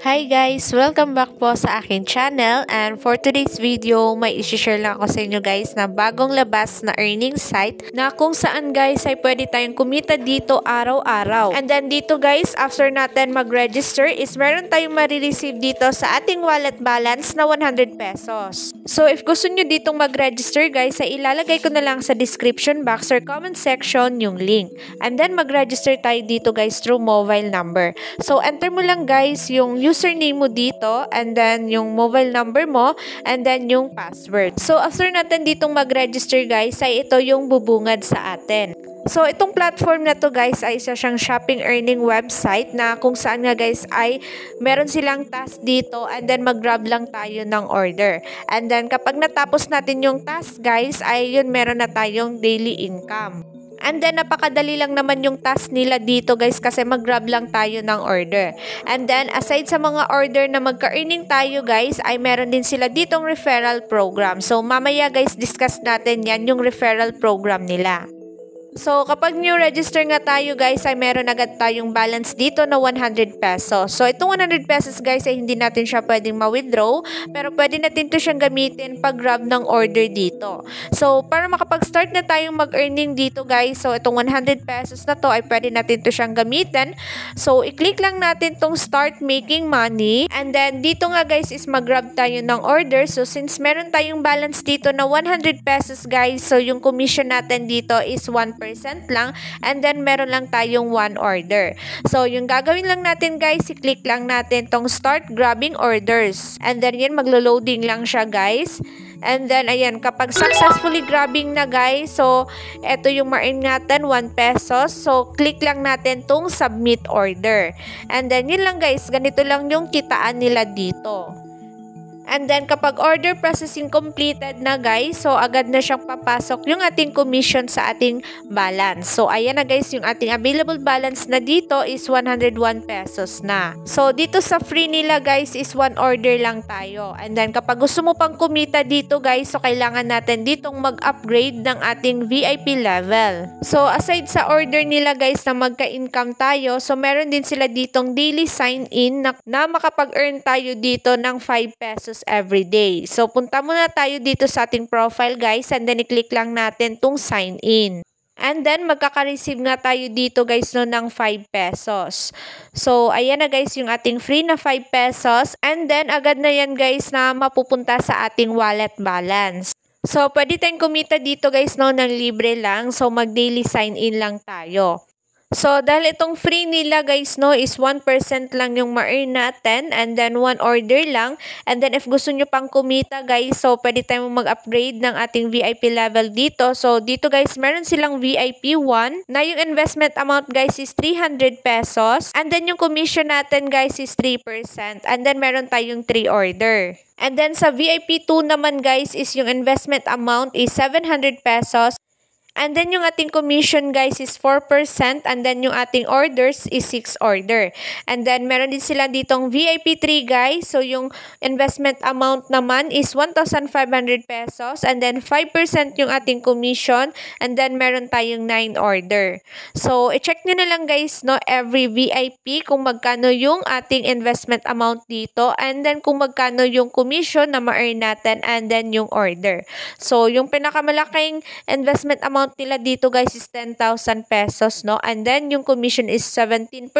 Hi guys! Welcome back po sa akin channel, and for today's video, may isi-share lang ako sa inyo guys na bagong labas na earning site na kung saan guys ay pwede tayong kumita dito araw-araw. And then dito guys, after natin mag-register is meron tayong marireceive dito sa ating wallet balance na 100 pesos. So if gusto nyo ditong mag-register guys, ay ilalagay ko na lang sa description box or comment section yung link. And then mag-register tayo dito guys through mobile number. So enter mo lang guys yung username mo dito, and then yung mobile number mo, and then yung password. So after natin ditong mag-register guys, ay ito yung bubungad sa atin. So itong platform na to guys ay isa siyang shopping earning website na kung saan nga guys ay meron silang task dito, and then mag-grab lang tayo ng order. And then kapag natapos natin yung task guys, ay yun meron na tayong daily income. And then, napakadali lang naman yung task nila dito guys kasi mag-grab lang tayo ng order. And then, aside sa mga order na magka-earning tayo guys, ay meron din sila ditong referral program. So, mamaya guys, discuss natin yan, yung referral program nila. So, kapag new register nga tayo guys, ay meron agad tayong balance dito na 100 pesos. So, itong 100 pesos guys ay hindi natin siya pwedeng ma-withdraw, pero pwede natin ito siyang gamitin pag grab ng order dito. So, para makapag-start na tayong mag-earning dito guys, so itong 100 pesos na to ay pwede natin ito siyang gamitin. So, i-click lang natin tong start making money, and then dito nga guys is mag-grab tayo ng order. So, since meron tayong balance dito na 100 pesos guys, so yung commission natin dito is 1% lang, and then meron lang tayong 1 order. So, yung gagawin lang natin guys, i-click lang natin tong start grabbing orders. And then yan, maglo-loading lang siya guys. And then, ayan, kapag successfully grabbing na guys, so, eto yung ma-earn natin, 1 pesos. So, click lang natin tong submit order. And then, yun lang guys, ganito lang yung kitaan nila dito. And then, kapag order processing completed na guys, so agad na siyang papasok yung ating commission sa ating balance. So, ayan na guys, yung ating available balance na dito is 101 pesos na. So, dito sa free nila guys is 1 order lang tayo. And then, kapag gusto mo pang kumita dito guys, so kailangan natin ditong mag-upgrade ng ating VIP level. So, aside sa order nila guys na magka-income tayo, so meron din sila ditong daily sign-in na makapag-earn tayo dito ng 5 pesos every day. So, punta muna tayo dito sa ating profile guys, and then i-click lang natin tong sign in. And then, magkaka-receive nga tayo dito guys no ng 5 pesos. So, ayan na guys yung ating free na 5 pesos. And then, agad na yan guys na mapupunta sa ating wallet balance. So, pwede tayong kumita dito guys no ng libre lang. So, mag-daily sign in lang tayo. So, dahil itong free nila guys no is 1% lang yung ma-earn natin, and then 1 order lang. And then if gusto nyo pang kumita guys, so pwede tayong mag-upgrade ng ating VIP level dito. So, dito guys meron silang VIP 1 na yung investment amount guys is 300 pesos. And then yung commission natin guys is 3%. And then meron tayong 3 order. And then sa VIP 2 naman guys is yung investment amount is 700 pesos. And then yung ating commission guys is 4%, and then yung ating orders is 6 order. And then meron din sila ditong VIP 3 guys. So yung investment amount naman is 1,500 pesos, and then 5% yung ating commission, and then meron tayong 9 order. So i-check nyo na lang guys no every VIP kung magkano yung ating investment amount dito, and then kung magkano yung commission na ma-earn natin, and then yung order. So yung pinakamalaking investment amount nila dito guys is 10,000 pesos no, and then yung commission is 17%,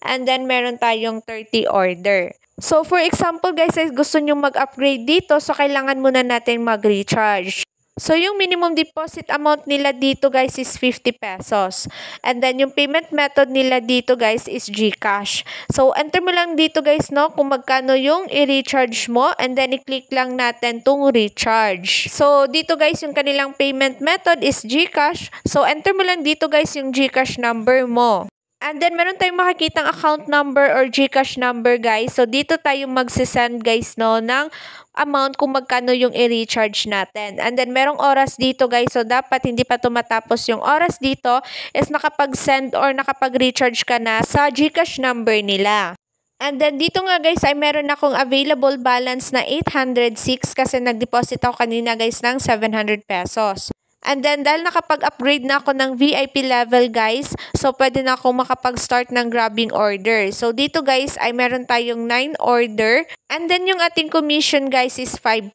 and then meron tayong 30 order. So for example guys, gusto nyo mag-upgrade dito, so kailangan muna natin mag-recharge. So, yung minimum deposit amount nila dito guys is 50 pesos. And then, yung payment method nila dito guys is GCash. So, enter mo lang dito guys no kung magkano yung i-recharge mo, and then i-click lang natin tong recharge. So, dito guys yung kanilang payment method is GCash. So, enter mo lang dito guys yung GCash number mo. And then, meron tayong makikitang account number or GCash number guys. So, dito tayo magsisend guys no ng amount kung magkano yung i-recharge natin. And then, merong oras dito guys. So, dapat hindi pa tumatapos yung oras dito is nakapag-send or nakapag-recharge ka na sa GCash number nila. And then, dito nga guys ay meron akong available balance na 806 kasi nag-deposit ako kanina guys ng 700 pesos. And then, dahil nakapag-upgrade na ako ng VIP level, guys, so pwede na ako makapag-start ng grabbing order. So, dito, guys, ay meron tayong 9 order. And then, yung ating commission, guys, is 5%.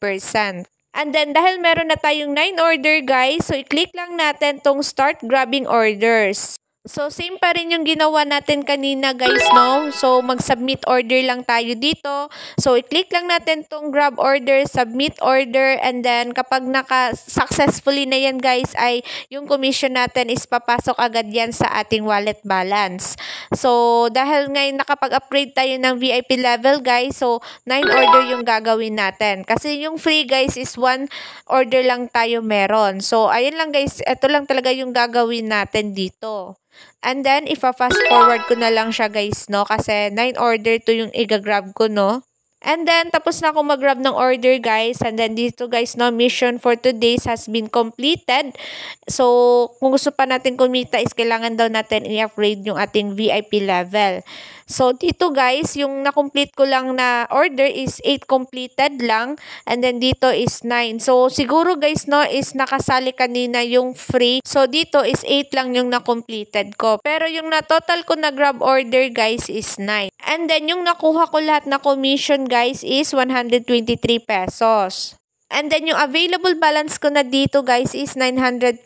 And then, dahil meron na tayong 9 order, guys, so i-click lang natin tong start grabbing orders. So, same pa rin yung ginawa natin kanina, guys, no? So, mag-submit order lang tayo dito. So, i-click lang natin tong grab order, submit order, and then kapag naka-successfully na yan, guys, ay yung commission natin is papasok agad yan sa ating wallet balance. So, dahil ngayon nakapag-upgrade tayo ng VIP level, guys, so 9 order yung gagawin natin. Kasi yung free, guys, is 1 order lang tayo meron. So, ayun lang, guys, ito lang talaga yung gagawin natin dito. And then, ipa-fast forward ko na lang siya, guys, no? Kasi 9 order to yung i-grab ko, no? And then, tapos na ako mag-grab ng order, guys. And then, dito, guys, no, mission for today's has been completed. So, kung gusto pa natin kumita is kailangan daw natin i-upgrade yung ating VIP level. So, dito, guys, yung na-complete ko lang na order is 8 completed lang. And then, dito is 9. So, siguro, guys, no, is nakasali kanina yung free. So, dito is 8 lang yung na-completed ko. Pero, yung na-total ko na grab order, guys, is 9. And then, yung nakuha ko lahat na commission, guys, is 123 pesos. And then, yung available balance ko na dito, guys, is 929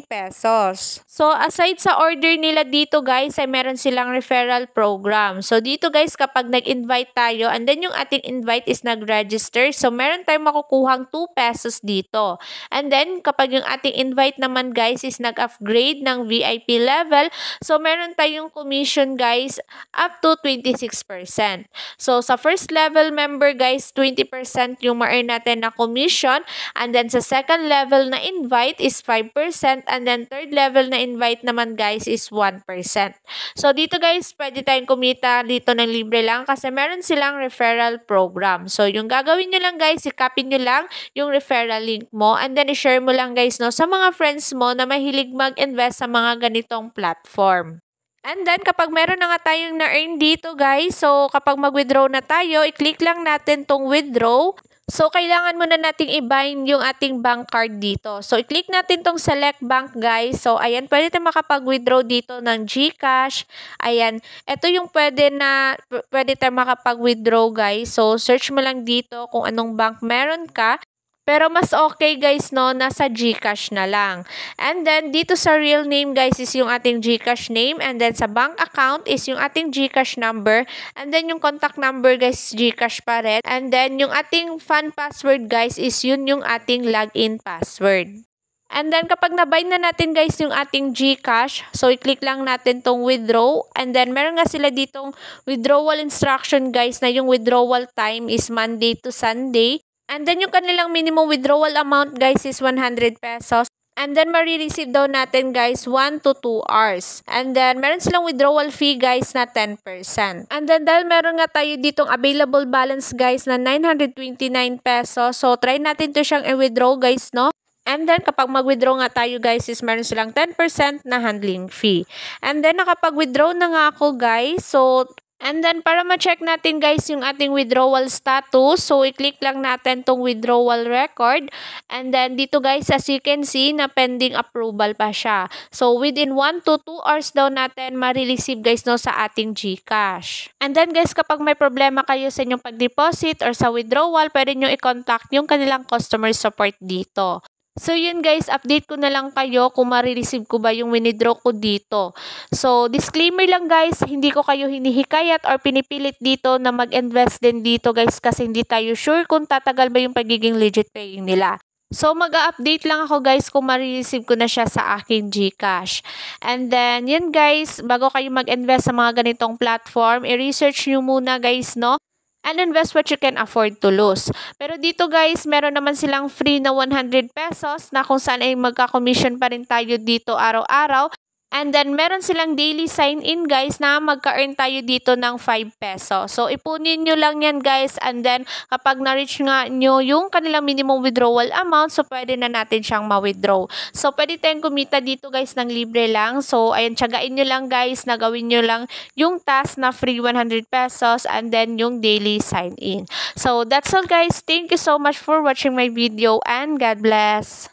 pesos. So, aside sa order nila dito, guys, ay meron silang referral program. So, dito, guys, kapag nag-invite tayo, and then yung ating invite is nag-register, so meron tayong makukuhang 2 pesos dito. And then, kapag yung ating invite naman, guys, is nag-upgrade ng VIP level, so meron tayong commission, guys, up to 26%. So, sa first level member, guys, 20% yung ma-earn natin na commission. And then, sa second level na invite is 5%. And then, third level na invite naman, guys, is 1%. So, dito, guys, pwede tayong kumita dito ng libre lang kasi meron silang referral program. So, yung gagawin nyo lang, guys, i-copy nyo lang yung referral link mo. And then, i-share mo lang, guys, no, sa mga friends mo na mahilig mag-invest sa mga ganitong platform. And then, kapag meron na nga tayong na-earn dito, guys, so kapag mag-withdraw na tayo, i-click lang natin tong withdraw. So, kailangan muna nating i-bind yung ating bank card dito. So, i-click natin tong select bank, guys. So, ayan, pwede tayong makapag-withdraw dito ng GCash. Ayan, ito yung pwede tayong makapag-withdraw, guys. So, search mo lang dito kung anong bank meron ka. Pero mas okay, guys, no, nasa GCash na lang. And then, dito sa real name, guys, is yung ating GCash name. And then, sa bank account is yung ating GCash number. And then, yung contact number, guys, GCash pa rin. And then, yung ating fun password, guys, is yun yung ating login password. And then, kapag nabind na natin, guys, yung ating GCash, so, i-click lang natin tong withdraw. And then, meron nga sila ditong withdrawal instruction, guys, na yung withdrawal time is Monday to Sunday. And then, yung kanilang minimum withdrawal amount, guys, is 100 pesos. And then, marireceive daw natin, guys, 1 to 2 hours. And then, meron silang withdrawal fee, guys, na 10%. And then, dahil meron nga tayo ditong available balance, guys, na 929 pesos. So, try natin to siyang i-withdraw, guys, no? And then, kapag mag-withdraw nga tayo, guys, is meron silang 10% na handling fee. And then, nakapag-withdraw na nga ako, guys. So, and then, para ma-check natin, guys, yung ating withdrawal status, so, i-click lang natin tong withdrawal record. And then, dito, guys, as you can see, na pending approval pa siya. So, within 1 to 2 hours daw natin marireceive, guys, no, sa ating GCash. And then, guys, kapag may problema kayo sa inyong pag-deposit or sa withdrawal, pwede nyo i-contact yung kanilang customer support dito. So, yun, guys, update ko na lang kayo kung marireceive ko ba yung withdraw ko dito. So, disclaimer lang, guys, hindi ko kayo hinihikayat or pinipilit dito na mag-invest din dito, guys, kasi hindi tayo sure kung tatagal ba yung pagiging legit paying nila. So, mag-update lang ako, guys, kung marireceive ko na siya sa aking GCash. And then, yun, guys, bago kayo mag-invest sa mga ganitong platform, i-research nyo muna, guys, no? And invest what you can afford to lose. Pero dito, guys, meron naman silang free na 100 pesos na kung saan ay magka-commission pa rin tayo dito araw-araw. And then, meron silang daily sign-in, guys, na magka-earn tayo dito ng 5 pesos. So, ipunin nyo lang yan, guys. And then, kapag na-reach nga nyo yung kanilang minimum withdrawal amount, so, pwede na natin siyang ma-withdraw. So, pwede tayong kumita dito, guys, ng libre lang. So, ayan, tiyagain nyo lang, guys, na gawin nyo lang yung task na free 100 pesos and then yung daily sign-in. So, that's all, guys. Thank you so much for watching my video and God bless.